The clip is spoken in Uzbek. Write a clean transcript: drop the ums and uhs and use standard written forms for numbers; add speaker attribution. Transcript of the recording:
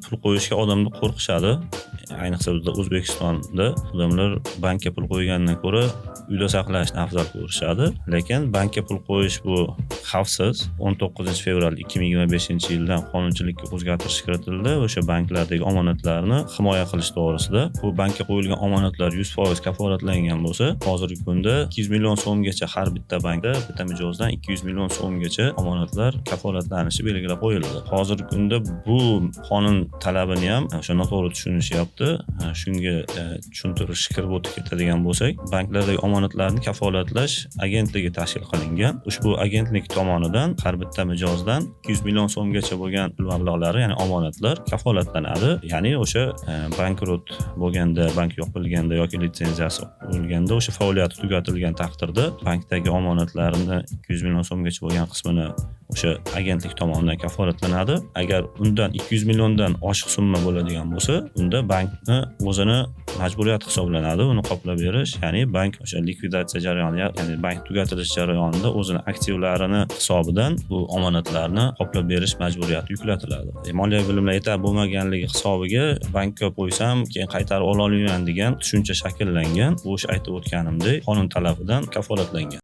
Speaker 1: pul qo'yishga odamlar qo'rqishadi. Ayniqsa bizda O'zbekistonda odamlar bankka pul qo'ygandan ko'ra uyda saqlashni afzal ko'rishadi. Lekin bankka pul qo'yish bu xavfsiz. 19-fevral 2025-yildan qonunchilikka o'zgartirish kiritildi. O'sha banklardagi omonatlarni himoya qilish to'g'risida. Bu bankka qo'yilgan omonatlar 100% kafolatlangan bo'lsa, hozirgi kunda 200 million so'mgacha har bitta bankda, bitta mijozdan 200 million so'mgacha omonatlar kafolatlanishi belgilab qo'yildi. Hozirgi kunda bu qonun talabini ham o'sha noto'g'ri tushunishyapti. Shunga tushuntirish kirib o'tib ketadigan bo'lsak, banklardagi omonatlarni kafolatlash agentligi tashkil qilingan. Ushbu agentlik tomonidan har bitta mijozdan 200 million so'mgacha bo'lgan pul mablag'lari, ya'ni omonatlar kafolatlanadi. Ya'ni o'sha bankrot bo'lganda, bank yopilganda yoki litsenziyasi bo'lganda, o'sha faoliyati tugatilgan taqdirda bankdagi omonatlarni 200 million so'mgacha bo'lgan qismini o'sha agentlik tomonidan kafolatlanadi. Agar undan 200 milliondan oshiq summa bo'ladigan bo'lsa, unda bankni o'zini majburiyati hisoblanadi uni qoplab berish. Ya'ni bank o'sha likvidatsiya jarayonida, ya'ni bank tugatilish jarayonida o'zini aktivlarini hisobidan bu omonatlarni qoplab berish majburiyati yuklatiladi. Moliya bilimlar yetarli bo'lmaganligi hisobiga bankka qo'ysam, keyin qaytarib ola olmayman degan tushuncha shakllangan. Bu o'sha aytib o'tganimdek qonun talabidan kafolatlangan.